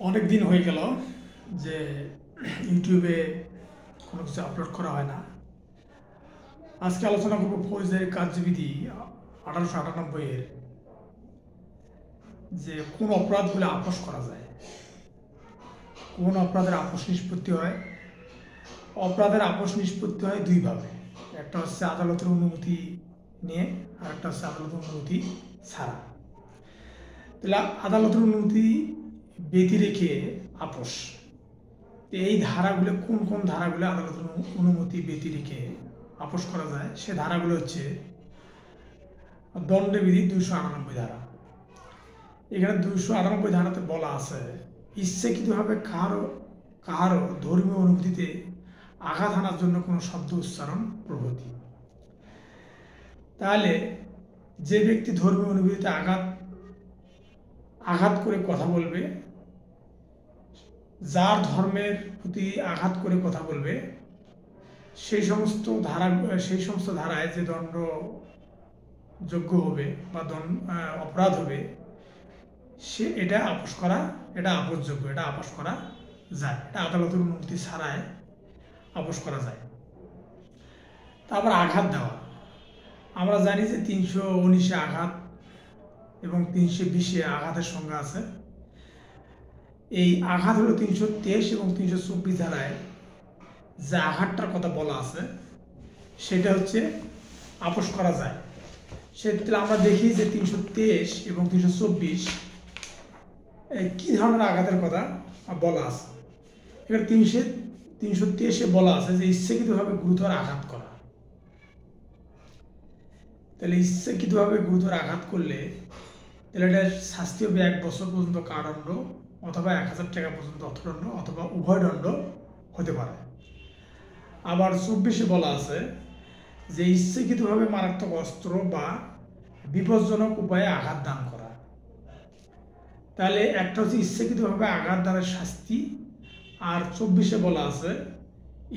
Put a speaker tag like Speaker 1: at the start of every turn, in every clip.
Speaker 1: অনেক দিন হয়ে গেল যে ইউটিউবে কোনো কিছু আপলোড করা হয় না। আজকে আলোচনা করব ফৌজদারি কার্যবিধি 1898 যে কোন অপরাধগুলো আপোষ করা যায়, কোন অপরাধের আপোষ নিষ্পত্তি হয়। অপরাধের আপোষ নিষ্পত্তি হয় দুইভাবে, একটা হচ্ছে আদালতের অনুমতি নিয়ে, আর একটা হচ্ছে আদালতের অনুমতি ছাড়া। তাহলে আদালতের অনুমতি ব্যতি রেখে আপোষ, এই ধারাগুলো কোন কোন ধারাগুলো আদালতের অনুমতি ব্যতি রেখে আপোষ করা যায়, সে ধারাগুলো হচ্ছে দণ্ডবিধি 298 ধারা। এখানে 298 ধারাতে বলা আছে ইচ্ছাকৃতভাবে কাহারও ধর্মীয় অনুভূতিতে আঘাত হানার জন্য কোনো শব্দ উচ্চারণ প্রভৃতি। তাহলে যে ব্যক্তি ধর্মীয় অনুভূতিতে আঘাত করে কথা বলবে, যার ধর্মের প্রতি আঘাত করে কথা বলবে, সেই সমস্ত ধারায় যে দণ্ডযোগ্য হবে বা অপরাধ হবে, সে এটা আপোষযোগ্য, এটা আপোষ করা যায়। এটা আদালতের অনুমতি ছাড়াই আপোষ করা যায়। তারপর আঘাত দেওয়া, আমরা জানি যে 319 আঘাত এবং 320 আঘাতের সংজ্ঞা আছে। এই আঘাত হলো 323 এবং 324 ধারায় যে আঘাতটার কথা বলা আছে সেটা হচ্ছে আপোষ করা যায়। সেক্ষেত্রে আমরা দেখি যে 323 এবং 324 কি ধরনের আঘাতের কথা বলা আছে। এবার 323 বলা আছে যে ইচ্ছাকৃতভাবে গুরুতর আঘাত করা। তাহলে ইচ্ছাকৃতভাবে গুরুতর আঘাত করলে তাহলে এটা শাস্তি হবে 1 বছর পর্যন্ত কারাদণ্ড অথবা 1000 টাকা পর্যন্ত অর্থদণ্ড অথবা উভয় দণ্ড হতে পারে। আবার 24 বলা আছে যে ইচ্ছাকৃতভাবে মারাত্মক অস্ত্র বা বিপজ্জনক উপায়ে আঘাত দান করা। তাহলে একটা হচ্ছে ইচ্ছাকৃতভাবে আঘাত দানের শাস্তি, আর 24 বলা আছে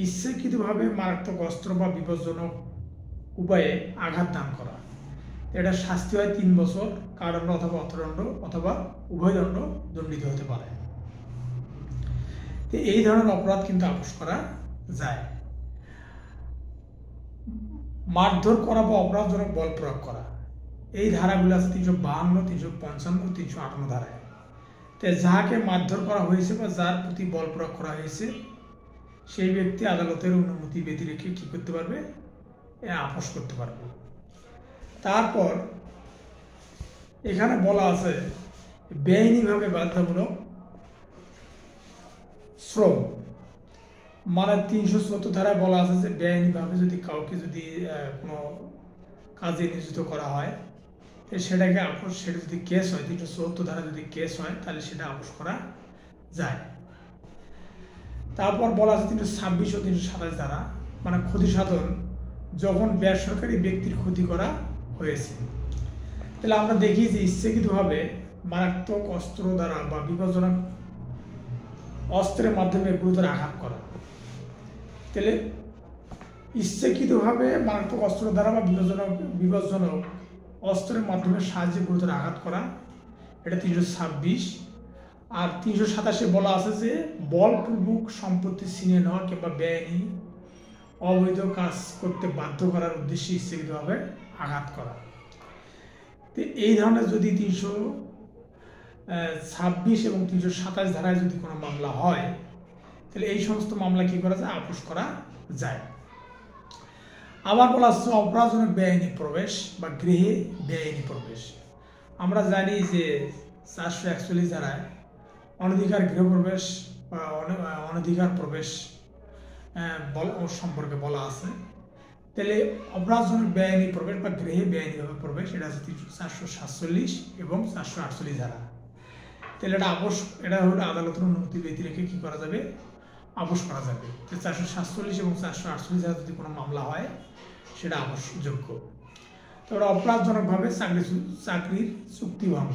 Speaker 1: ইচ্ছাকৃতভাবে মারাত্মক অস্ত্র বা বিপজ্জনক উপায়ে আঘাত দান করা। এটা শাস্তি হয় 3 বছর কারাদণ্ড অথবা অর্থদণ্ড অথবা উভয় দণ্ড দণ্ডিত হতে পারে। তো এই ধরনের অপরাধ কিন্তু আপোষ করা যায়। মারধর করা বা অপরাধজনক বল প্রয়োগ করা, এই ধারাগুলো আছে 352, 355, 358 ধারায়। তাই যাহাকে মারধর করা হয়েছে বা যার প্রতি বল প্রয়োগ করা হয়েছে সেই ব্যক্তি আদালতের অনুমতি ব্যতি রেখে কি করতে পারবে, আপোষ করতে পারবে। তারপর এখানে বলা আছে বেআইনিভাবে বাধ্যতামূলক শ্রম, মানে 374 ধারায় বলা আছে যে বেআইনিভাবে যদি কাউকে কোনো কাজে নিয়োজিত করা হয় সেটাকে আপোষ, সেটা যদি কেস হয় 374 ধারা যদি কেস হয় তাহলে সেটা আপোষ করা যায়। তারপর বলা আছে 326 ও 327 ধারা, মানে ক্ষতি সাধন, যখন বেসরকারি ব্যক্তির ক্ষতি করা হয়েছে। তাহলে আমরা দেখি যে ইচ্ছাকৃতভাবে মারাত্মক অস্ত্র দ্বারা বা বিপজ্জনক অস্ত্রের মাধ্যমে গুরুতর আঘাত করা। তাহলে ইচ্ছাকৃতভাবে মারাত্মক অস্ত্র দ্বারা বা বিপজ্জনক অস্ত্রের মাধ্যমে সাহায্যে গুরুতর আঘাত করা, এটা 326। আর 327 বলা আছে যে বলপূর্বক সম্পত্তি ছিনিয়ে নেওয়া কিংবা বেআইনি অবৈধ কাজ করতে বাধ্য করার উদ্দেশ্যে ইচ্ছাকৃতভাবে আঘাত করা। তো এই ধরনের যদি 326 এবং 327 ধারায় যদি কোনো মামলা হয় তাহলে এই সমস্ত মামলা কি করা যায়, আপোষ করা যায়। আবার বলা হচ্ছে অপরাধজনক বেআইনি প্রবেশ বা গৃহে বেআইনি প্রবেশ। আমরা জানি যে 441 ধারায় অনধিকার গৃহপ্রবেশ বা অনধিকার প্রবেশ সম্পর্কে বলা আছে। তাহলে অপরাধজনক বেআইনি প্রবেশ বা গৃহে বেআইনিভাবে প্রবেশ, এটা হচ্ছে 447 এবং 448 ধারা। তাহলে এটা হলো আদালতের অনুমতি ব্যতি রেখে কি করা যাবে, আপোষ করা যাবে। 447 এবং 448 ধারা যদি কোনো মামলা হয় সেটা আপোষযোগ্য। তারপরে অপরাধজনকভাবে চাকরির চুক্তি ভঙ্গ,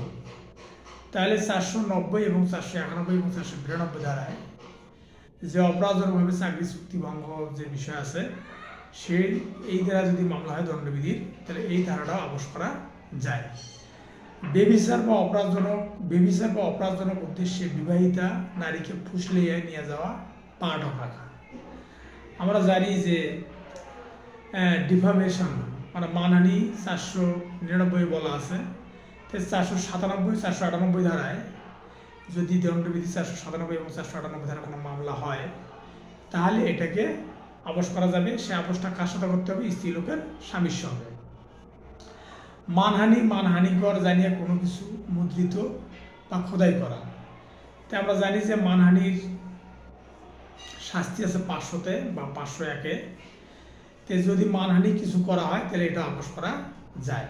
Speaker 1: তাহলে 490 এবং 491 এবং 492 ধারায় যে অপরাধজনকভাবে চাকরি চুক্তি ভঙ্গ যে বিষয় আছে এই ধারা যদি মামলা হয় দণ্ডবিধির, তাহলে এই ধারাটাও আপোষ করা যায়। বেবিচার বা অপরাধজনক উদ্দেশ্যে বিবাহিতা নারীকে ফুসলিয়ে নিয়ে যাওয়া, পা আটক রাখা। আমরা জানি যে ডিফামেশন মানে মানহানি 499 বলা আছে। 497, 498 ধারায় যদি দণ্ডবিধি 497 এবং 498 ধারা কোনো মামলা হয়, তাহলে এটাকে আপোস করা যাবে। সে আপোসটা কার সাথে করতে হবে? স্ত্রী লোকের স্বামীর সঙ্গে। মানহানিকর জানিয়ে কোনো কিছু মুদ্রিত বা খোদাই করা। তাই আমরা জানি যে মানহানির শাস্তি আছে 500-তে বা 501-এ। যদি মানহানি কিছু করা হয় তাহলে এটা আপোস করা যায়।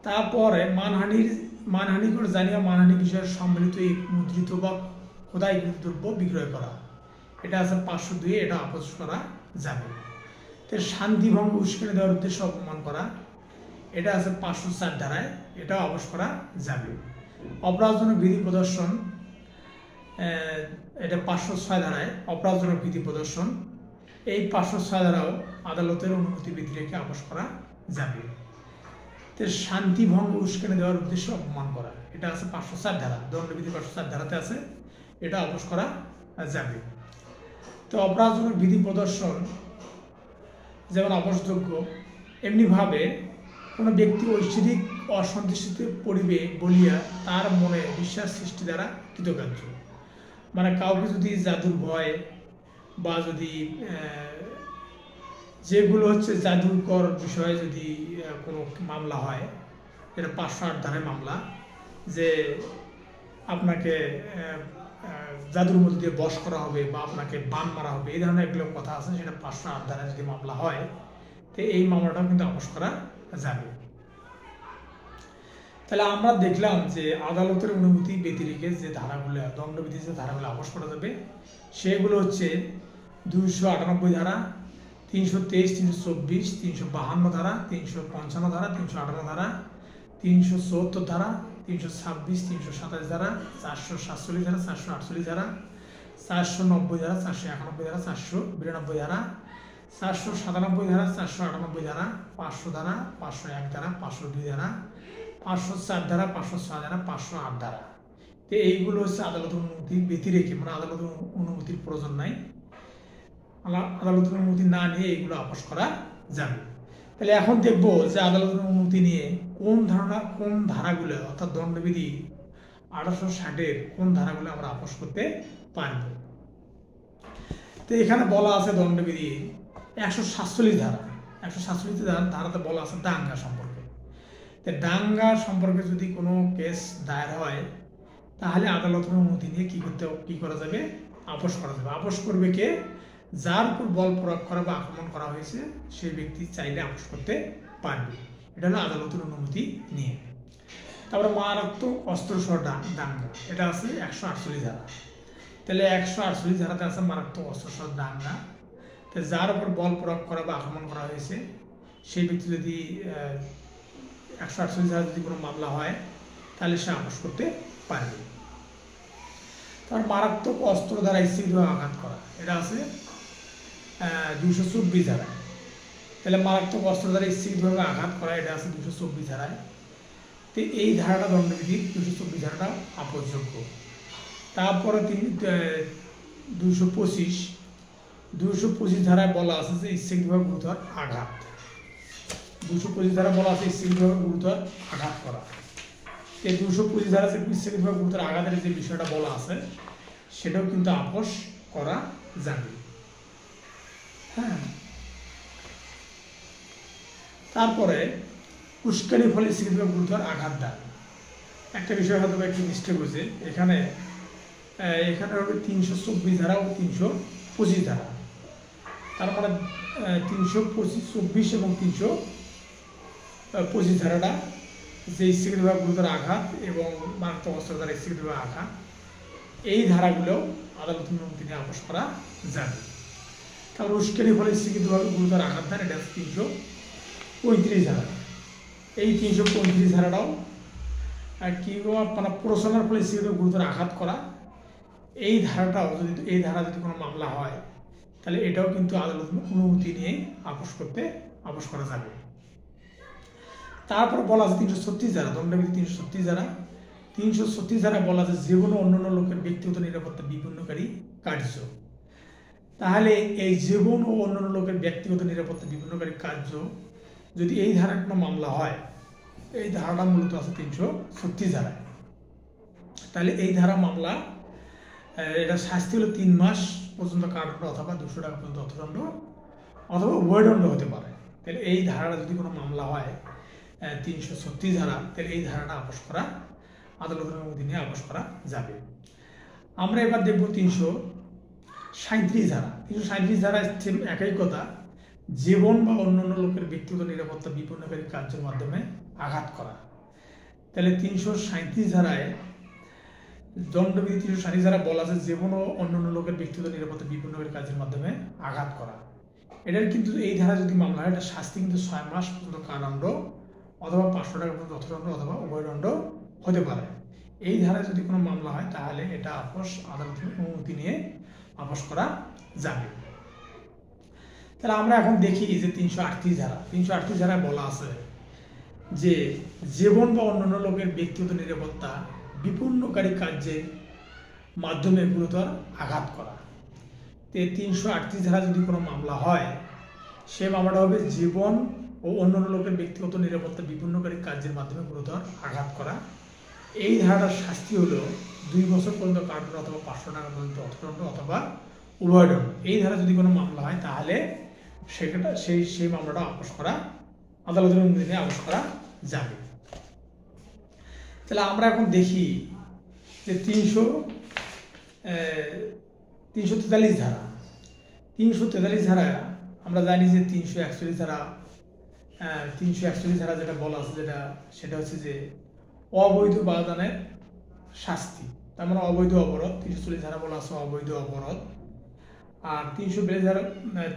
Speaker 1: তারপরে মানহানিকর জানিয়ে মানহানি বিষয়ের সম্মিলিত মুদ্রিত বা খোদাইকৃত দ্রব্য বিক্রয় করা, এটা আছে 502, এটা আপোস করা যাবে। শান্তিভঙ্গ উস্কানি দেওয়ার উদ্দেশ্যে অপমান করা, এটা আছে 504 ধারায়, এটাও আপোস করা যাবে। অপরাধজনক বিধি প্রদর্শন, এটা 506 ধারায় অপরাধজনক বিধি প্রদর্শন, এই 506 ধারাও আদালতের অনুমতি ব্যতি রেখে আপোস করা যাবে। শান্তিভঙ্গ উস্কানি দেওয়ার উদ্দেশ্যে অপমান করা, এটা আছে 504 ধারা, দণ্ডবিধি 504 ধারাতে আছে, এটা আপোস করা যাবে। তো অপরাধজনক বিধি প্রদর্শন যেমন আপোসযোগ্য, এমনিভাবে কোনো ব্যক্তি ঐশ্বরিক অসন্তুষ্টিতে পড়িবে বলিয়া তার মনে বিশ্বাস সৃষ্টি দ্বারা কৃতকার্য। মানে কাউকে যদি জাদুর ভয় বা যদি যেগুলো হচ্ছে জাদুকর বিষয়ে যদি কোনো মামলা হয়, যেটা 508 ধারায় মামলা, যে আপনাকে জাদুর মধ্যে দিয়ে বশ করা হবে বা আপনাকে বান মারা হবে, এই ধরনের এগুলো কথা আছে, সেটা 508 ধারায় যদি মামলা হয়, তো এই মামলাটাও কিন্তু আপোস করা যাবে। তাহলে আমরা দেখলাম যে আদালতের অনুমতি ব্যতিরেকে যে ধারাগুলো, দণ্ডবিধি যে ধারাগুলো আপোস করা যাবে, সেগুলো হচ্ছে 298 ধারা, 323, 324, 352 ধারা, 355 ধারা, 358 ধারা, 374 ধারা, 326, 327 ধারা, 447 ধারা, 448 ধারা, 490 ধারা, 491 ধারা, 492 ধারা, 497 ধারা, 498 ধারা, 500 ধারা, 501 ধারা, 502 ধারা, 504 ধারা, 506 ধারা, 508 ধারা। তো এইগুলো হচ্ছে আদালতের অনুমতি ব্যতিরেকে, মানে আদালতের অনুমতির প্রয়োজন নাই, আদালতের অনুমতি না নিয়ে এইগুলো আপোস করা যাবে। তাহলে এখন দেখব যে আদালতের অনুমতি নিয়ে কোন ধারাগুলো, অর্থাৎ দণ্ডবিধি 1860-এর কোন ধারাগুলো আমরা আপোস করতে পারব। তো এখানে বলা আছে দণ্ডবিধি 147 ধারা, 147 ধারাতে বলা আছে দাঙ্গা সম্পর্কে। তো দাঙ্গা সম্পর্কে যদি কোনো কেস দায়ের হয়, তাহলে আদালতের অনুমতি নিয়ে কি করা যাবে? আপোস করা যাবে। আপোস করবে কে? যার উপর বল প্রয়োগ করা বা আক্রমণ করা হয়েছে, সেই ব্যক্তি চাইলে আপোস করতে পারবে। এটা হলো আদালতের অনুমতি নিয়ে। তারপরে মারাত্মক অস্ত্রসহ দাঙ্গা, এটা আছে 148 ধারা। তাহলে 148 ধারাতে আছে মারাত্মক অস্ত্রসহ দাঙ্গা। তো যার উপর বল প্রয়োগ করা বা আক্রমণ করা হয়েছে, সেই ব্যক্তি যদি 148 ধারা যদি কোনো মামলা হয়, তাহলে সে আপোস করতে পারবে। তার মারাত্মক অস্ত্র দ্বারা স্থিরভাবে আঘাত করা, এটা আছে 224 ধারায়। তাহলে মারাত্মক অস্ত্র দ্বারা স্থিরভাবে আঘাত করা, এটা আছে 224 ধারায়। তো এই ধারাটা দণ্ডবিধির 224 ধারাটা আপোসযোগ্য। তারপরে 225 ধারায় বলা আছে যে স্থিরভাবে গুরুতর আঘাত, 225 ধারা বলা আছে স্থিরভাবে গুরুতর আঘাত করা। এই 225 ধারা যে স্থিরভাবে গুরুতর আঘাতের যে বিষয়টা বলা আছে, সেটাও কিন্তু আপোস করা যাবে। হ্যাঁ, তারপরে উস্কানির ফলে স্থিরভাবে গুরুতর আঘাত দান, একটা বিষয় হয়তো একটু মিস্টেক হয়েছে এখানে হবে 324 ধারা ও 325 ধারা। তার মানে 324 এবং 325 ধারাটা যে স্থিরভাবে গুরুতর আঘাত এবং মারাত্মক অস্ত্র দ্বারা স্থিরভাবে আঘাত, এই ধারাগুলো আদালতের অনুমতি নিয়ে আপোস করা যাবে। তারপর উস্কানির ফলে স্থিরভাবে গুরুতর আঘাত দান, এটা 335 ধারা। এই 335 ধারাটাও কি মানে প্ররোচনার ফলে স্থিরভাবে গুরুতর আঘাত করা, এই ধারা যদি কোনো মামলা হয়, তাহলে এটাও কিন্তু আদালতের অনুমতি নিয়ে আপোস করা যাবে। তারপর বলা আছে 336 ধারা, দণ্ডবিধি 336 ধারা। 336 ধারা বলা আছে যে কোনো অন্যান্য লোকের ব্যক্তিগত নিরাপত্তা বিপন্নকারী কার্য। তাহলে এই জীবন ও অন্যান্য লোকের ব্যক্তিগত নিরাপত্তা বিপন্নকারী কার্য যদি এই ধারার কোনো মামলা হয়, এই ধারাটা মূলত আছে 336 ধারায়। তাহলে এই ধারা মামলা, এটা শাস্তি হলো 3 মাস পর্যন্ত কারাদণ্ড অথবা 200 টাকা পর্যন্ত অর্থদণ্ড অথবা উভয়দণ্ড হতে পারে। তাহলে এই ধারাটা যদি কোনো মামলা হয় 336 ধারা, তাহলে এই ধারাটা আপোষ করা, আদালতের অনুমতি নিয়ে আপোষ করা যাবে। আমরা এবার দেখব 337 ধারা। 337 ধারা একই কথা, জীবন বা অন্যান্য লোকের ব্যক্তিগত নিরাপত্তা বিপন্নকারী কার্যের মাধ্যমে আঘাত করা। তাহলে 337 ধারায় দণ্ডবিধি 337 ধারা বলা আছে জীবন ও অন্যান্য লোকের ব্যক্তিগত নিরাপত্তা বিপন্নকারী কাজের মাধ্যমে আঘাত করা। এটার কিন্তু এই ধারা যদি মামলা হয়, এটা শাস্তি কিন্তু 6 মাস পর্যন্ত কারাদণ্ড অথবা 500 টাকা পর্যন্ত অর্থদণ্ড অথবা উভয়দণ্ড হতে পারে। এই ধারায় যদি কোনো মামলা হয় তাহলে এটা আপোষ, আদালতের অনুমতি নিয়ে আপোষ করা যাবে। তাহলে আমরা এখন দেখি যে 338 ধারা। 338 ধারায় বলা আছে যে জীবন বা অন্যান্য লোকের ব্যক্তিগত নিরাপত্তা বিপন্নকারী কার্যের মাধ্যমে গুরুতর আঘাত করা। 338 ধারা যদি কোনো মামলা হয়, সে মামলাটা হবে জীবন ও অন্যান্য লোকের ব্যক্তিগত নিরাপত্তা বিপন্নকারী কার্যের মাধ্যমে গুরুতর আঘাত করা। এই ধারাটার শাস্তি হলো 2 বছর পর্যন্ত কারাদণ্ড অথবা 500 টাকা পর্যন্ত অর্থদণ্ড অথবা উভয়দণ্ড। এই ধারা যদি কোনো মামলা হয় তাহলে সেটা সেই মামলাটা আপোষ করা, আদালতের অনুমতি নিয়ে আপোষ করা যাবে। তাহলে আমরা এখন দেখি যে 343 ধারা। 343 ধারা আমরা জানি যে 341 ধারা, 341 ধারা যেটা বলা আছে সেটা হচ্ছে যে অবৈধ বাধাদানের শাস্তি, তার মানে অবৈধ অবরোধ। 340 ধারা বলা আছে অবৈধ অবরোধ। আর 342 ধারা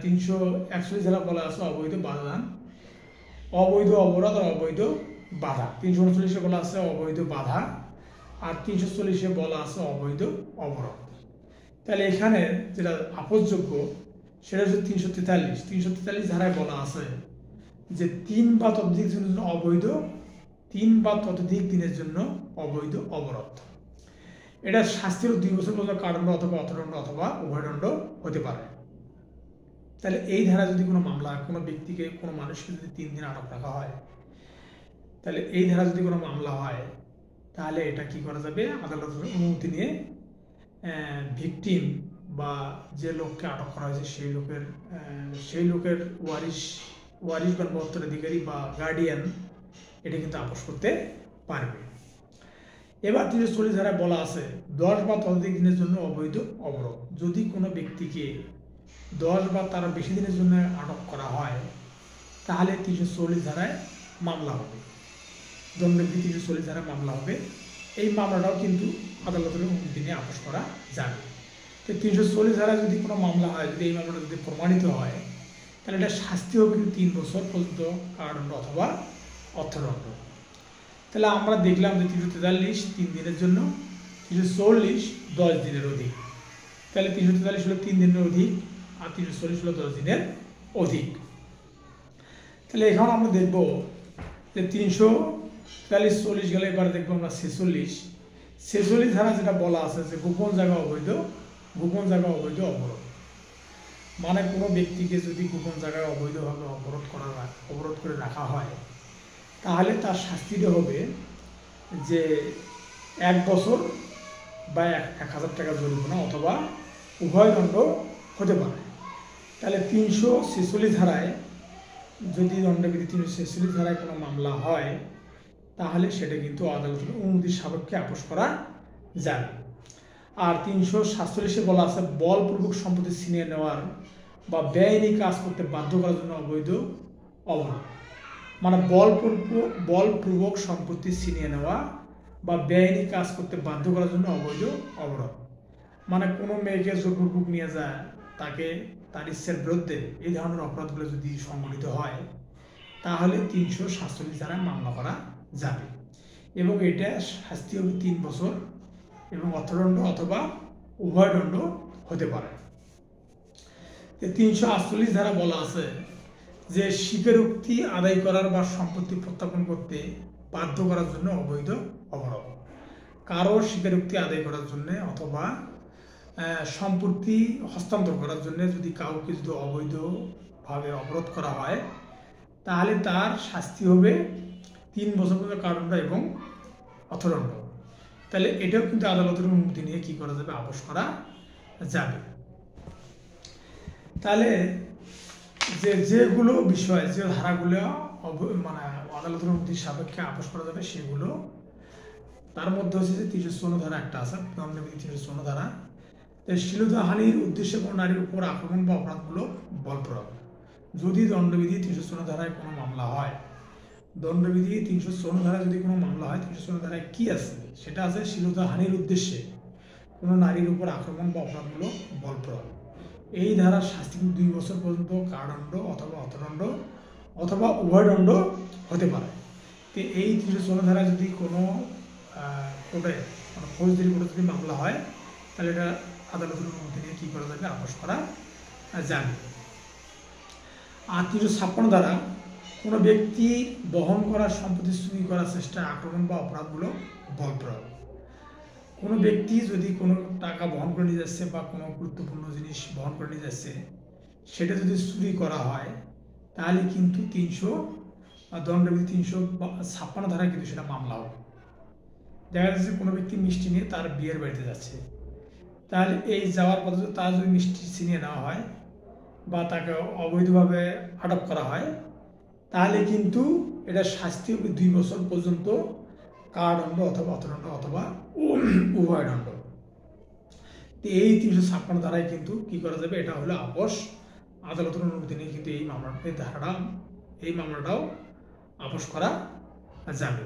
Speaker 1: 341 ধারা বলা আছে অবৈধ বাধাদান, অবৈধ অবরোধ আর অবৈধ বাধা। 339 বলা আছে অবৈধ বাধা আর 340 বলা আছে অবৈধ অবরোধ। তাহলে এখানে যেটা আপোষযোগ্য সেটা হচ্ছে 343। 343 ধারায় বলা আছে যে 3 বা ততোধিক দিনের জন্য অবৈধ, 3 বা ততোধিক দিনের জন্য অবৈধ অবরোধ। এটা শাস্তির 2 বছর পর্যন্ত কারাদণ্ড অথবা অর্থদণ্ড অথবা উভয়দণ্ড হতে পারে। তাহলে এই ধারা যদি কোনো মামলা, কোনো ব্যক্তিকে, কোনো মানুষকে যদি 3 দিন আটক রাখা হয়, তাহলে এই ধারা যদি কোনো মামলা হয় তাহলে এটা কি করা যাবে, আদালতের অনুমতি নিয়ে ভিকটিম বা যে লোককে আটক করা হয়েছে সেই লোকের ওয়ারিশ বা উত্তরাধিকারী বা গার্ডিয়ান এটা কিন্তু আপোষ করতে পারবে। এবার 340 ধারায় বলা আছে 10 বা ততোধিক দিনের জন্য অবৈধ অবরোধ। যদি কোনো ব্যক্তিকে 10 বা তার বেশি দিনের জন্য আটক করা হয় তাহলে 340 ধারায় মামলা হবে, দণ্ডবিধি 340 ধারায় মামলা হবে। এই মামলাটাও কিন্তু আদালতের অনুমতি নিয়ে আপোষ করা যাবে। তো 340 ধারায় যদি কোনো মামলা হয়, যদি এই মামলাটা যদি প্রমাণিত হয় তাহলে এটা শাস্তি হবে কিন্তু 3 বছর পর্যন্ত কারাদণ্ড অথবা অর্থদণ্ড। তাহলে আমরা দেখলাম যে 343 3 দিনের জন্য, 340 10 দিনের অধিক। তাহলে 343 হলো 3 দিনের অধিক আর 340 হলো 10 দিনের অধিক। তাহলে এখন আমরা দেখব যে 343 40 গেলে এবার দেখবো আমরা 46 ধারা যেটা বলা আছে যে গোপন জায়গা অবৈধ, গোপন জায়গা অবৈধ অবরোধ। মানে কোনো ব্যক্তিকে যদি গোপন জায়গায় অবৈধভাবে অবরোধ করে রাখা হয় তাহলে তার শাস্তিটা হবে যে 1 বছর বা 1000 টাকা জরিমানা অথবা উভয়দণ্ড হতে পারে। তাহলে 346 ধারায় যদি দণ্ডবিধি 346 ধারায় কোনো মামলা হয় তাহলে সেটা কিন্তু আদালতের অনুমতির সাপেক্ষে আপোষ করা যাবে। আর 347 বলা আছে বলপূর্বক সম্পত্তি ছিনিয়ে নেওয়ার বা বেআইনি কাজ করতে বাধ্য করার জন্য অবৈধ অবরোধ। মানে বলপূর্বক সম্পত্তি ছিনিয়ে নেওয়া বা বেআইনি কাজ করতে বাধ্য করার জন্য অবৈধ অবরোধ। মানে কোনো মেয়েকে জোরপূর্বক নিয়ে যায়, তাকে তার ইচ্ছার বিরুদ্ধে এই ধরনের অপরাধগুলো যদি সংঘটিত হয় তাহলে 347 ধারায় মামলা করা যাবে এবং এটা শাস্তি হবে 3 বছর এবং অর্থদণ্ড অথবা উভয়দণ্ড হতে পারে। 348 ধারা বলা আছে যে স্বীকারোক্তি আদায় করার বা সম্পত্তি প্রত্যাপন করতে বাধ্য করার জন্য অবৈধ অবরোধ। কারো স্বীকারোক্তি আদায় করার জন্য অথবা সম্পত্তি হস্তান্তর করার জন্য যদি কাউকে যদি অবৈধভাবে অবরোধ করা হয়, তাহলে তার শাস্তি হবে 3 বছর পর্যন্ত কারাদণ্ড এবং অর্থদণ্ড। তাহলে এটাও কিন্তু আদালতের অনুমতি নিয়ে কি করা যাবে, আপোষ করা যাবে। তাহলে যেগুলো বিষয়, যে ধারাগুলো মানে আদালতের অনুমতির সাপেক্ষে আপোষ করা যাবে সেগুলো, তার মধ্যে হচ্ছে যে 354 ধারা একটা আছে, দণ্ডবিধি 354 ধারা। শ্লীলতাহানির উদ্দেশ্যে কোনো নারীর উপর আক্রমণ বা অপরাধমূলক বল প্রয়োগ। যদি দণ্ডবিধি 354 ধারায় কোনো মামলা হয়, দণ্ডবিধি 354 ধারায় যদি কোনো মামলা হয়, 354 ধারায় কি আছে, সেটা আছে শ্লীলতাহানির উদ্দেশ্যে কোনো নারীর উপর আক্রমণ বা অপরাধমূলক বল প্রয়োগ। এই ধারার শাস্তি 2 বছর পর্যন্ত কারাদণ্ড অথবা অর্থদণ্ড অথবা উভয় দণ্ড হতে পারে। তো এই 354 ধারায় যদি কোনো কোর্টে, মানে ফৌজদারি কোর্টে যদি মামলা হয়, তাহলে এটা আদালতের অনুমতি নিয়ে কী করা যাবে, আপোষ করা যাবে। আর 356 ধারা কোনো ব্যক্তি বহন করা সম্পত্তি চুরি করার চেষ্টা, আক্রমণ বা অপরাধমূলক বল প্রয়োগ। কোনো ব্যক্তি যদি কোনো টাকা বহন করে নিয়ে যাচ্ছে বা কোনো গুরুত্বপূর্ণ জিনিস বহন করে নিয়ে যাচ্ছে, সেটা যদি চুরি করা হয়, তাহলে কিন্তু দণ্ডবিধি 356 ধারায় কিন্তু সেটা মামলা হবে। দেখা যাচ্ছে কোনো ব্যক্তি মিষ্টি নিয়ে তার বিয়ের বাড়িতে যাচ্ছে, তাহলে এই যাওয়ার পথে তার যদি মিষ্টি ছিনিয়ে নেওয়া হয় বা তাকে অবৈধভাবে আটক করা হয়, তাহলে কিন্তু এটা শাস্তি হবে 2 বছর পর্যন্ত কারাদণ্ড অথবা অর্থদণ্ড অথবা উভয় দণ্ড। এই 356 ধারায় কিন্তু কি করা যাবে, এটা হলো আপোষ। আদালতের অনুমতি নিয়ে কিন্তু এই মামলাটাও আপোষ করা যাবে।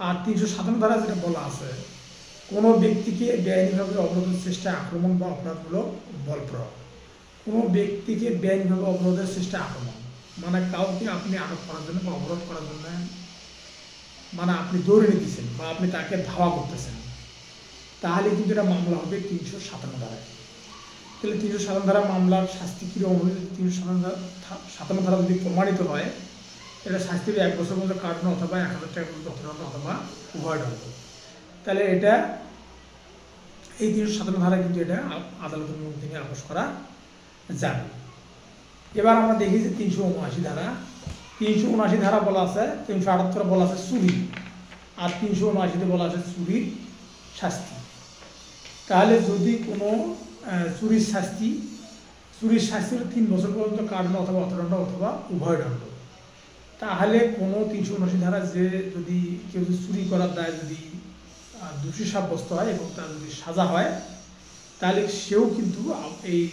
Speaker 1: আর 357 ধারা যেটা বলা আছে, কোনো ব্যক্তিকে বেআইনিভাবে অবরোধের চেষ্টায় আক্রমণ বা অপরাধমূলক বল প্রয়োগ। কোনো ব্যক্তিকে বেআইনিভাবে অবরোধের চেষ্টায় আক্রমণ, মানে কাউকে আপনি আটক করার জন্য বা অবরোধ করার জন্য, মানে আপনি দৌড়ে নিতেছেন বা আপনি তাকে ধাওয়া করতেছেন, তাহলে কিন্তু এটা মামলা হবে 357 ধারায়। তাহলে 357 ধারা মামলার শাস্তি কীরকম হবে, 357 ধারা যদি প্রমাণিত হয়, এটা শাস্তি হবে 1 বছর পর্যন্ত কারাদণ্ড অথবা 1000 টাকা পর্যন্ত অর্থদণ্ড অথবা উভয় দণ্ড। তাহলে এটা এই 357 ধারায় কিন্তু এটা আদালতের অনুমতি নিয়ে আপোষ করা যাবে। এবার আমরা দেখি যে 379 ধারা। 379 ধারা বলা আছে, 378 বলা আছে চুরি, আর 379 বলা আছে চুরির শাস্তি। তাহলে যদি কোনো চুরির শাস্তি হলো 3 বছর পর্যন্ত কারাদণ্ড অথবা অর্থদণ্ড অথবা উভয় দণ্ড। তাহলে কোনো 379 ধারা যে যদি কেউ চুরি করার দায় যদি দোষী সাব্যস্ত হয় এবং তার যদি সাজা হয়, তাহলে সেও কিন্তু এই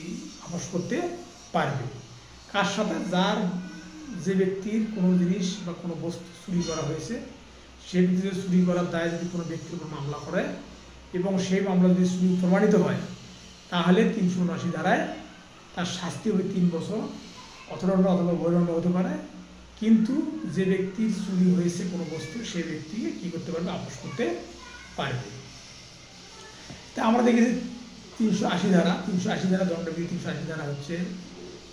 Speaker 1: আপোষ করতে পারবে। কার সাথে, যে ব্যক্তির কোনো জিনিস বা কোনো বস্তু চুরি করা হয়েছে, সে ব্যক্তি যদি চুরি করার দায় যদি কোনো ব্যক্তির উপর মামলা করে এবং সেই মামলা যদি চুরি প্রমাণিত হয়, তাহলে 379 ধারায় তার শাস্তি হবে 3 বছর অর্থদণ্ড অথবা উভয়দণ্ড হতে পারে। কিন্তু যে ব্যক্তির চুরি হয়েছে কোনো বস্তু, সেই ব্যক্তিকে কী করতে পারবে, আপোষ করতে পারবে। তা আমরা দেখেছি 380 ধারা। 380 ধারা দণ্ডবিধি 380 ধারা হচ্ছে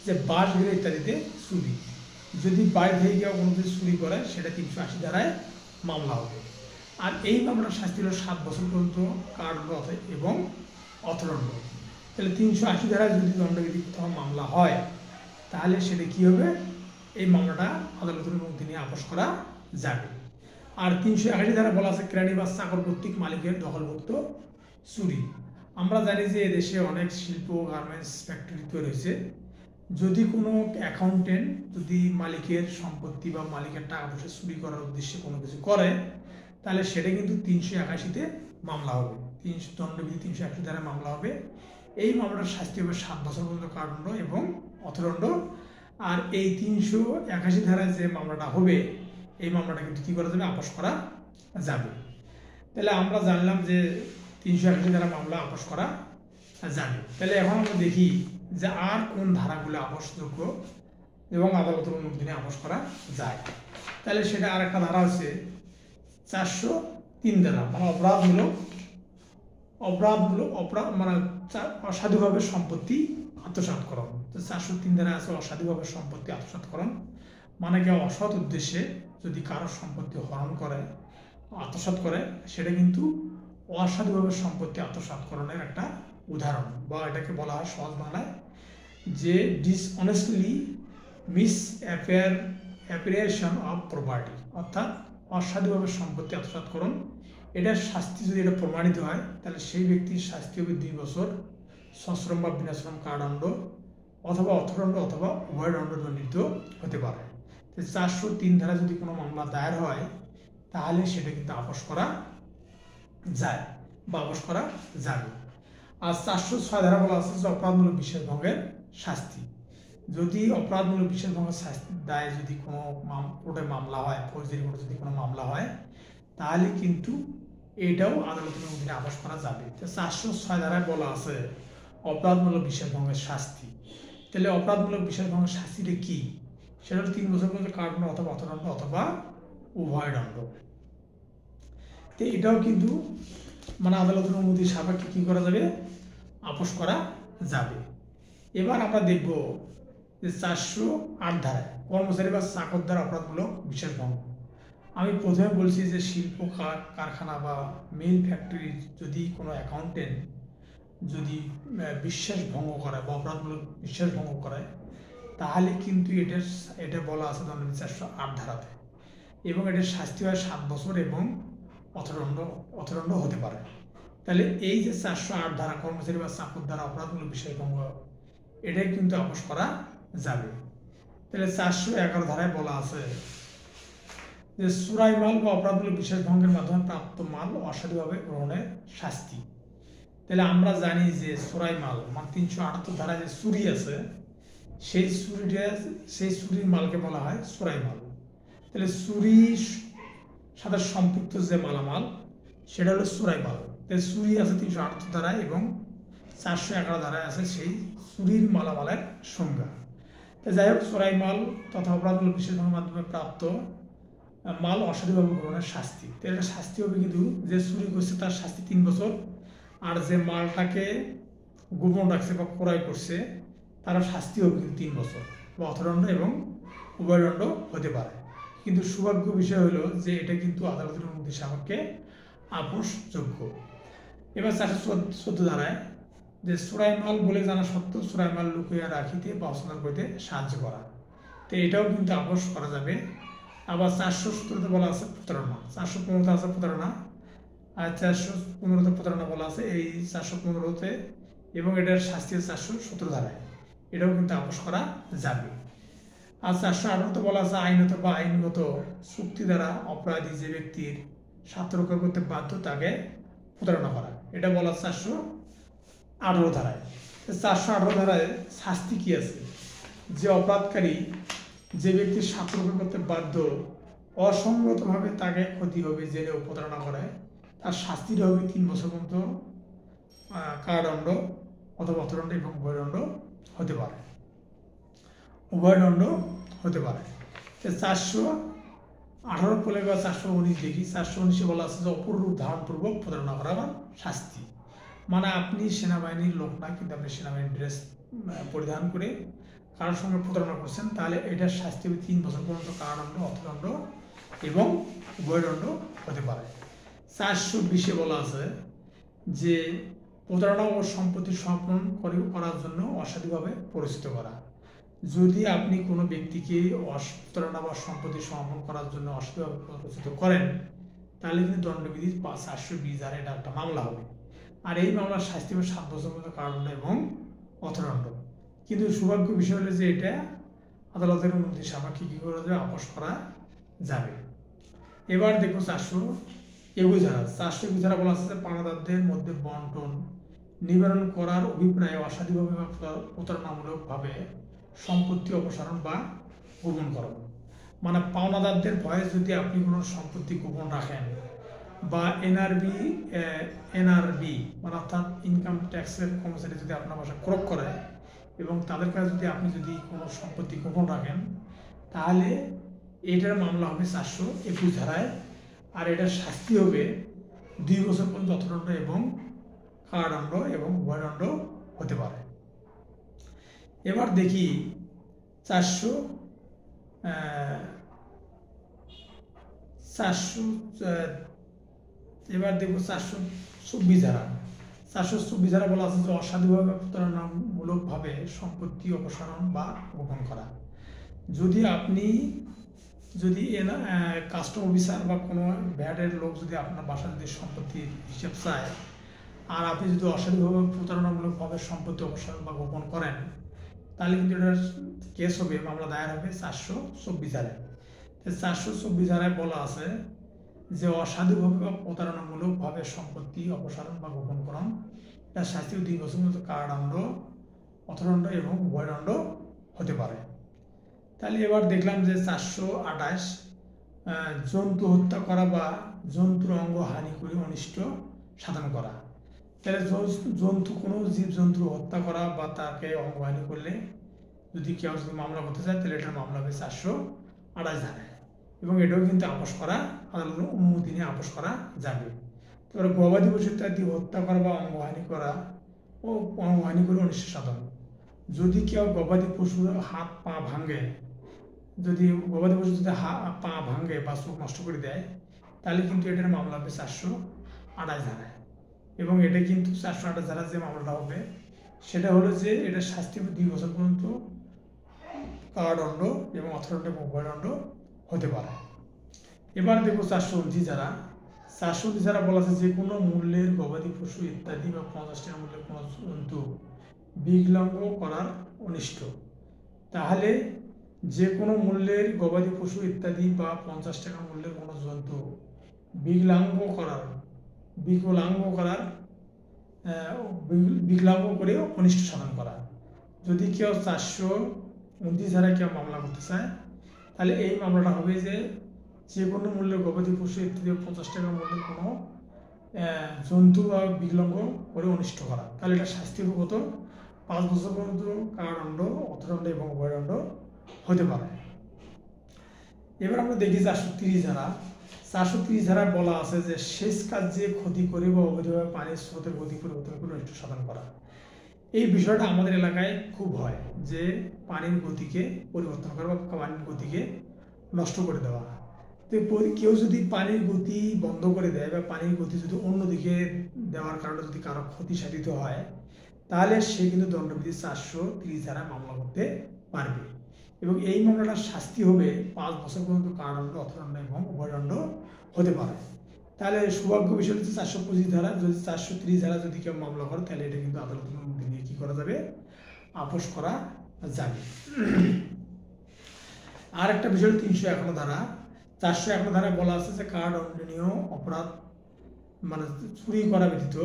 Speaker 1: যে বাসগৃহ ইত্যাদিতে চুরি। যদি বাড়ি থেকে কেউ কোনো কিছু চুরি করে, সেটা 380 ধারায় মামলা হবে। আর এই মামলার শাস্তি হলো 7 বছর পর্যন্ত কারাদণ্ড এবং অর্থদণ্ড। তাহলে 380 ধারায় যদি দণ্ডবিধি কোথাও মামলা হয়, তাহলে সেটা কী হবে, এই মামলাটা আদালতের অনুমতি নিয়ে আপোষ করা যাবে। আর 381 ধারা বলা আছে কেরানি বা চাকর কর্তৃক মালিকের দখলভুক্ত চুরি। আমরা জানি যে এদেশে অনেক শিল্প, গার্মেন্টস ফ্যাক্টরি তৈরি হয়েছে। যদি কোনো অ্যাকাউন্টেন্ট যদি মালিকের সম্পত্তি বা মালিকের টাকা পয়সা চুরি করার উদ্দেশ্যে কোনো কিছু করে, তাহলে সেটা কিন্তু 381-তে মামলা হবে। দণ্ডবিধি 381 ধারায় মামলা হবে। এই মামলার শাস্তি হবে 7 বছর পর্যন্ত কারাদণ্ড এবং অর্থদণ্ড। আর এই 381 ধারায় যে মামলাটা হবে, এই মামলাটা কিন্তু কী করা যাবে, আপোষ করা যাবে। তাহলে আমরা জানলাম যে 381 ধারা মামলা আপোষ করা যাবে। তাহলে এখন আমরা দেখি যে আর কোন ধারাগুলো আপোষযোগ্য এবং আদালতের অনুমতি নিয়ে আপোষ করা যায়। তাহলে সেটা আর একটা ধারা হচ্ছে 403 ধারা, মানে অপরাধমূলক অপরাধমূলক মানে অসাধুভাবে সম্পত্তি আত্মসাৎকরণ। 403 ধারা আছে অসাধুভাবে সম্পত্তি আত্মসাৎকরণ, মানে কেউ অসৎ উদ্দেশ্যে যদি কারোর সম্পত্তি হরণ করে, আত্মসাৎ করে, সেটা কিন্তু অসাধুভাবে সম্পত্তি আত্মসাৎকরণের একটা উদাহরণ, বা এটাকে বলা হয় সহজ বাংলায় যে ডিসঅনেস্টলি মিসঅ্যাপ্রিয়েশন অফ প্রপার্টি, অর্থাৎ অসাধুভাবে সম্পত্তি আত্মসাৎকরণ। এটার শাস্তি যদি এটা প্রমাণিত হয় তাহলে সেই ব্যক্তির শাস্তি হবে 2 বছর সশ্রম বা বিনাশ্রম কারাদণ্ড অথবা অর্থদণ্ড অথবা উভয় দণ্ড দণ্ডিত হতে পারে। 403 ধারা যদি কোনো মামলা দায়ের হয় তাহলে সেটা কিন্তু আপোস করা যায় বা আপোস করা যাবে। আর 406 ধারা বলা আছে যে অপরাধমূলক বিশেষভঙ্গের শাস্তি। যদি অপরাধমূলক বিশেষভঙ্গের শাস্তি দায় যদি কোনো কোর্টে মামলা হয়, ফৌজদারি কোর্টে যদি কোনো মামলা হয়, তাহলে কিন্তু এটাও আদালতের অধীনে আপোস করা যাবে। 406 ধারায় বলা আছে অপরাধমূলক বিশেষভঙ্গের শাস্তি। তাহলে অপরাধমূলক বিশেষভঙ্গের শাস্তিটা কি? সেটা হলো 3 বছর পর্যন্ত কারাদণ্ড অথবা অর্থদণ্ড অথবা উভয় দণ্ড। তো এটাও কিন্তু মানে আদালতের অনুমতি সাপেক্ষে কি করা যাবে? আপোস করা যাবে। এবার আমরা দেখব যে 408 ধারায় কর্মচারী বা চাকর দ্বারা অপরাধমূলক বিশেষভঙ্গ। আমি প্রথমে বলছি যে শিল্প কারখানা বা মিল ফ্যাক্টরি যদি কোনো অ্যাকাউন্টেন্ট যদি বিশ্বাস ভঙ্গ করে বা অপরাধমূলক বিশ্বাস ভঙ্গ করে তাহলে কিন্তু এটা বলা আছে দণ্ডবিধি 408 ধারাতে, এবং এটার শাস্তি হয় 7 বছর এবং অর্থদণ্ড হতে পারে। তাহলে এই যে 408 ধারা কর্মচারী বা চাকর দ্বারা অপরাধমূলক বিশেষভঙ্গ, এটাই কিন্তু আপোস করা যাবে। তাহলে 411 ধারায় বলা আছে যে চুরাই মাল বা অপরাধমূলক বিশেষভঙ্গের মাধ্যমে প্রাপ্ত মাল অসাধুভাবে গ্রহণের শাস্তি। তাহলে আমরা জানি যে চুরাই মাল মানে 378 ধারায় যে চুরি আছে, সেই চুরির মালকে বলা হয় চুরাই মাল। তাহলে চুরির সাথে সম্পৃক্ত যে মালামাল সেটা হলো চুরাই মাল। তাহলে চুরি আছে 378 ধারায় এবং 411 ধারায় আছে সেই চুরির মালামালের সংজ্ঞা। যাই হোক, চোরাই মাল তথা অপরাধমূলক বিশেষভঙ্গের মাধ্যমে প্রাপ্ত মাল অসাধুভাবে গ্রহণের শাস্তি। তো এটা শাস্তি হবে কিন্তু যে চুরি করছে তার শাস্তি 3 বছর, আর যে মালটাকে গোপন রাখছে বা ক্রয় করছে তার শাস্তি হবে কিন্তু 3 বছর বা অর্থদণ্ড এবং উভয়দণ্ড হতে পারে। কিন্তু সৌভাগ্য বিষয় হলো যে এটা কিন্তু আদালতের অনুমতি সাপেক্ষে আপোসযোগ্য। এবার 414 ধারায় যে চোরাই মাল বলে জানা সত্ত্বেও চোরাই মাল লুকিয়ে রাখিতে বা হস্তান্তর করতে সাহায্য করা, তো এটাও কিন্তু আপোস করা যাবে। আবার 417 বলা আছে প্রতারণা, 415 আছে প্রতারণা, আর 415 প্রতারণা বলা আছে এই 415-তে, এবং এটার শাস্তি 417 ধারায়, এটাও কিন্তু আপোস করা যাবে। আর 418 বলা আছে আইনত বা আইনগত চুক্তি দ্বারা অপরাধী যে ব্যক্তির স্বার্থ রক্ষা করতে বাধ্য তাকে প্রতারণা করা, এটা বলা 418 ধারায়। 418 ধারায় শাস্তি কি আছে? যে অপরাধকারী যে ব্যক্তির স্বার্থ রক্ষা করতে বাধ্য অসংগতভাবে তাকে ক্ষতি হবে জেনে প্রতারণা করে, তার শাস্তিটা হবে 3 বছর পর্যন্ত কারাদণ্ড অথবা অর্থদণ্ড এবং উভয়দণ্ড হতে পারে। 418 বলে বা 419 দেখি। 419-এ বলা আছে যে অপরূপ ধারণপূর্বক প্রতারণা করা বা শাস্তি, মানে আপনি সেনাবাহিনীর লোক না কিন্তু আপনি সেনাবাহিনীর ড্রেস পরিধান করে কারোর সঙ্গে প্রতারণা করছেন, তাহলে এটার শাস্তি হবে 3 বছর পর্যন্ত কারাদণ্ড অর্থদণ্ড এবং উভয়দণ্ড হতে পারে। 420-এ বলা আছে যে প্রতারণা ও সম্পত্তি সমর্পণ করার জন্য অসাধুভাবে পরিচিত করা। যদি আপনি কোনো ব্যক্তিকে প্রতারণা বা সম্পত্তি সমর্পণ করার জন্য অসাধুভাবে পরিচিত করেন তাহলে কিন্তু দণ্ডবিধি 420 ধারায় এটা একটা মামলা হবে, আর এই মামলার শাস্তি হবে 7 বছর পর্যন্ত কারাদণ্ড এবং অর্থদণ্ড। কিন্তু সৌভাগ্য বিষয় হলো যে এটা আদালতের অনুমতি সাপেক্ষে কি করা যাবে? আপোস করা যাবে। এবার দেখো 421 ধারা। 421 ধারা বলা আছে পাওনাদারদের মধ্যে বন্টন নিবারণ করার অভিপ্রায়ে অসাধুভাবে বা প্রতারণামূলকভাবে সম্পত্তি অপসারণ বা গোপন করা, মানে পাওনাদারদের ভয়ে যদি আপনি কোনো সম্পত্তি গোপন রাখেন বা এনআরবি মানে অর্থাৎ ইনকাম ট্যাক্সের কর্মচারী যদি আপনার বাসায় ক্রয় করে এবং তাদের কাছে যদি আপনি কোনো সম্পত্তি গোপন রাখেন তাহলে এটার মামলা হবে 421 ধারায়, আর এটার শাস্তি হবে 2 বছর পর্যন্ত অর্থদণ্ড এবং কারাদণ্ড এবং উভয়দণ্ড হতে পারে। এবার দেখি 400 এবার দেখব 424 ধারা। 424 ধারা বলা আছে যে অসাধুভাবে প্রতারণামূলকভাবে সম্পত্তি অপসারণ বা গোপন করা। যদি কাস্টম অফিসার বা কোনো ভ্যাটের লোক যদি আপনার বাসায় যদি সম্পত্তির হিসাব চায় আর আপনি যদি অসাধুভাবে প্রতারণামূলকভাবে সম্পত্তি অপসারণ বা গোপন করেন, তাহলে কিন্তু এটার কেস হবে, মামলা দায়ের হবে 424 ধারায়। 424 ধারায় বলা আছে যে অসাধুভাবে বা প্রতারণামূলকভাবে সম্পত্তি অপসারণ বা গোপনকরণ, তার শাস্তি 2 বছর পর্যন্ত কারাদণ্ড, অর্থদণ্ড এবং উভয়দণ্ড হতে পারে। তাহলে এবার দেখলাম যে 428 জন্তু হত্যা করা বা জন্তুর অঙ্গ হানি করে অনিষ্ট সাধন করা। তাহলে কোনো জীবজন্তু হত্যা করা বা তাকে অঙ্গহানি করলে যদি কেউ যদি মামলা করতে চায়, তাহলে এটার মামলা হবে 428 ধারায়, এবং এটাও কিন্তু আপোষ করা, আদালতের অনুমতি নিয়ে আপোষ করা যাবে। তারপরে গবাদি পশু ইত্যাদি হত্যা করা বা অঙ্গহানি করা ও অঙ্গহানি করে অনিষ্ট সাধন। যদি কেউ গবাদি পশুর হাত পা ভাঙে, যদি গবাদি পশু যদি পা ভাঙে বা চোখ নষ্ট করে দেয়, তাহলে কিন্তু এটার মামলা হবে 428 ধারায়। এবং এটা কিন্তু 428 ধারা যে মামলাটা হবে সেটা হলো যে এটার শাস্তি 2 বছর পর্যন্ত কারাদণ্ড এবং অর্থদণ্ড এবং উভয়দণ্ড হতে পারে। এবার দেখব 429 ধারা। 429 ধারা বলা আছে যে কোনো মূল্যের গবাদি পশু ইত্যাদি বা 50 টাকা মূল্যের কোনো জন্তু বিকলাঙ্গ করার অনিষ্ট। তাহলে যে কোনো মূল্যের গবাদি পশু ইত্যাদি বা 50 টাকা মূল্যের কোনো জন্তু বিকলাঙ্গ করে অনিষ্ট সাধন করা। যদি কেউ 429 ধারায় কেউ মামলা করতে চায়, তাহলে এই মামলাটা হবে যে কোনো মূল্যের গবাদি পশু ইত্যাদি 50 টাকা মূল্যের কোনো জন্তু বা বিকলাঙ্গ করে অনিষ্ট করা। তাহলে এটা শাস্তি হবে কত? 5 বছর পর্যন্ত কারাদণ্ড, অর্থদণ্ড এবং উভয়দণ্ড হতে পারে। এবার আমরা দেখি 430 ধারা। 430 ধারায় বলা আছে যে শেষ কাজে ক্ষতি করে বা অবৈধভাবে পানির স্রোতের গতি পরিবর্তন করে অনিষ্ট সাধন করা। এই বিষয়টা আমাদের এলাকায় খুব হয়, যে পানির গতিকে পরিবর্তন করা বা পানির গতিকে নষ্ট করে দেওয়া। তো কেউ যদি পানির গতি বন্ধ করে দেয় বা পানির গতি যদি অন্যদিকে দেওয়ার কারণে যদি কারো ক্ষতি সাধিত হয়, তাহলে সে কিন্তু দণ্ডবিধি 430 ধারায় মামলা করতে পারবে, এবং এই মামলাটার শাস্তি হবে 5 বছর পর্যন্ত কারাদণ্ড, অর্থদণ্ড এবং উভয়দণ্ড হতে পারে। তাহলে সৌভাগ্য বিষয় হচ্ছে 425 ধারা, যদি 430 ধারা যদি কেউ মামলা করে, তাহলে এটা কিন্তু আদালতের অনুমতি নিয়ে কি করা যাবে? আপোষ করা যাবে। আর একটা বিষয় 351 ধারা। 451 ধারায় বলা আছে যে কারাদণ্ডনীয় অপরাধ মানে চুরি করা ব্যতীত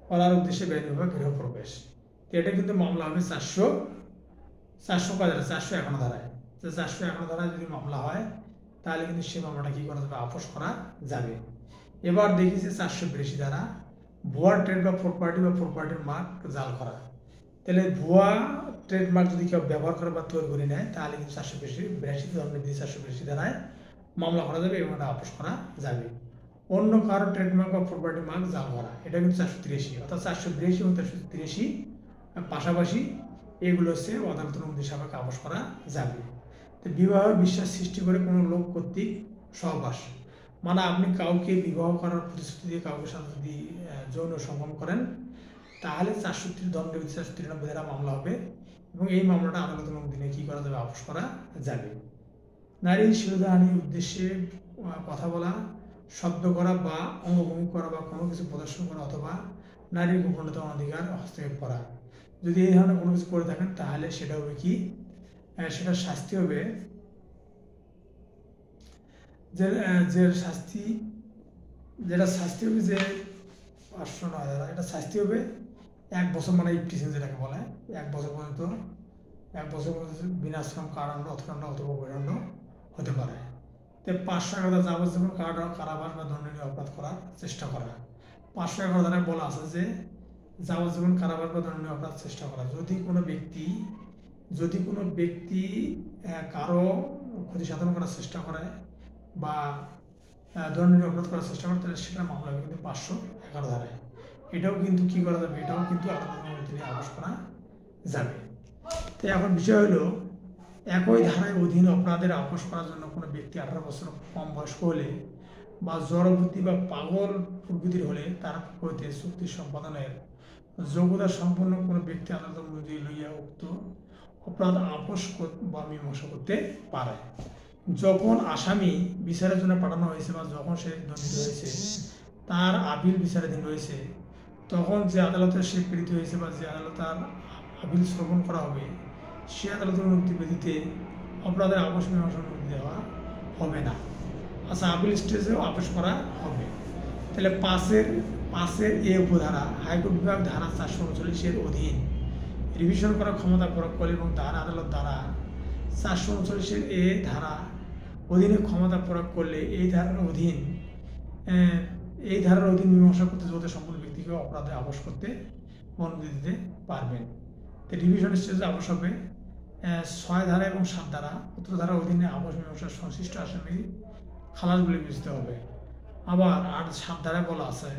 Speaker 1: করার উদ্দেশ্যে বেআইনিভাবে গৃহপ্রবেশ। তো এটা কিন্তু মামলা হবে 451 ধারায়। 451 ধারায় যদি মামলা হয়, তাহলে কিন্তু সে মামলাটা কি করা যাবে? আপোষ করা যাবে। এবার দেখি যে 482 ধারা, ভুয়া ট্রেড বা প্রপার্টির মার্ক জাল করা। তাহলে ভুয়া ট্রেডমার্ক যদি কেউ ব্যবহার করে বা তৈরি করে নেয়, তাহলে কিন্তু 482 ধারায় মামলা করা যাবে এবং এটা আপোষ করা যাবে। অন্য কারো ট্রেডমার্ক বা প্রপার্টি মার্ক জাল করা, এটা কিন্তু 483, অর্থাৎ 482 এবং 483 পাশাপাশি এগুলো হচ্ছে আদালতের অনুমতি সাপেক্ষে আপোষ করা যাবে। তো বিবাহ বিশ্বাস সৃষ্টি করে কোনো লোক কর্তৃক সহবাস, মানে আপনি কাউকে বিবাহ করার প্রতিশ্রুতি দিয়ে কাউকে সাথে যদি যৌন সঙ্গম করেন, তাহলে 430 দণ্ডবিধি 493 ধারা মামলা হবে, এবং এই মামলাটা আদালতের অনুমতি নিয়ে কি করা যাবে? আপোষ করা যাবে। নারী শিরোধারণের উদ্দেশ্যে কথা বলা, শব্দ করা বা অঙ্গভঙ্গি করা বা কোনো কিছু প্রদর্শন করা, অথবা নারীর গোপনীয়তা অধিকার হস্তক্ষেপ করা, যদি এই ধরনের কোনো কিছু করে থাকেন, তাহলে সেটা হবে কি? সেটার শাস্তি হবে যেটা শাস্তি হবে যে 509 ধারা, এটা শাস্তি হবে 1 বছর, মানে ইপটিশন যেটাকে বলে, 1 বছর পর্যন্ত বিনাশ্রম কারাদণ্ড, অর্থদণ্ড অথবা উভয়দণ্ড হতে পারে। 511 যাবজ্জীবন কারাবাস বা দণ্ডনীয় অপরাধ করার চেষ্টা করা। 511 ধারায় বলা আছে যে যাবজ্জীবন কারাবাস বা দণ্ডনীয় অপরাধ চেষ্টা করা। যদি কোনো ব্যক্তি কারো ক্ষতি সাধন করার চেষ্টা করে বা দণ্ডনীয় অপরাধ করার চেষ্টা করে, তাহলে সেটা মামলা হবে কিন্তু 511 ধারায়। এটাও কিন্তু কি করা যাবে, এটাও কিন্তু আদালতের অনুমতি নিয়ে আপোষ করা যাবে। তো এখন বিষয় হলো, একই ধারার অধীন অপরাধের আপোষ করার জন্য কোনো ব্যক্তি 18 বছর কম বয়স্ক হলে বা জড়বুদ্ধি বা পাগল প্রকৃতির হলে তার হইতে চুক্তি সম্পাদনের যোগ্যতা সম্পন্ন কোনো ব্যক্তি আদালতের অনুমতি লইয়া উক্ত অপরাধ আপোষ বা মীমাংসা করতে পারে। যখন আসামি বিচারের জন্য পাঠানো হয়েছে বা যখন সে দণ্ডিত হয়েছে, তার আপিল বিচারাধীন রয়েছে, তখন যে আদালতে সে প্রেরিত হয়েছে বা যে আদালত তার আপিল শ্রবণ করা হবে, সে আদালতের অনুমতি ব্যতীতে অপরাধের আপোষ মীমাংসার অনুমতি দেওয়া হবে না। আচ্ছা, আপিল স্টেজেও আপোষ করা হবে। তাহলে পাঁচের এ উপধারা হাইকোর্ট বিভাগ ধারা 439-এর অধীন রিভিশন করার ক্ষমতা প্রয়োগ করে এবং তার আদালত দ্বারা 439-এর এ ধারা অধীনে ক্ষমতা প্রয়োগ করলে এই ধারার অধীন মীমাংসা করতে যোগ্যতা সম্পন্ন ব্যক্তিকে অপরাধে আপোষ করতে অনুমতি দিতে পারবেন। তো রিভিশন স্টেজে আপোষ হবে 6 ধারা এবং 7 ধারা। উক্ত ধারার অধীনে আপোষ মীমাংসার সংশ্লিষ্ট আসামি খালাস বলে বিবেচিত হবে। আবার 7 ধারায় বলা আছে,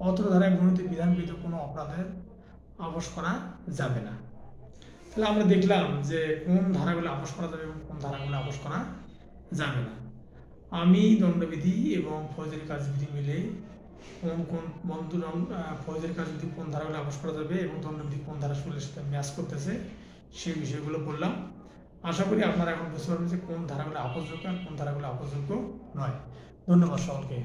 Speaker 1: অত্র ধারায় বর্ণিত বিধানবিধ কোনো অপরাধের আপোষ করা যাবে না। তাহলে আমরা দেখলাম যে কোন ধারাগুলো আপোষ করা যাবে এবং কোন ধারাগুলো আপোষ করা যাবে না। আমি দণ্ডবিধি এবং ফৌজদারি কার্যবিধি মিলে ফৌজদারি কার্যবিধি কোন ধারাগুলো আপোষ করা যাবে এবং দণ্ডবিধি কোন ধারাগুলোর সাথে ম্যাচ করতেছে সেই বিষয়গুলো বললাম। আশা করি আপনারা এখন বুঝতে পারবেন যে কোন ধারাগুলো আপোষযোগ্য আর কোন ধারাগুলো আপোষযোগ্য নয়। ধন্যবাদ সকলকে।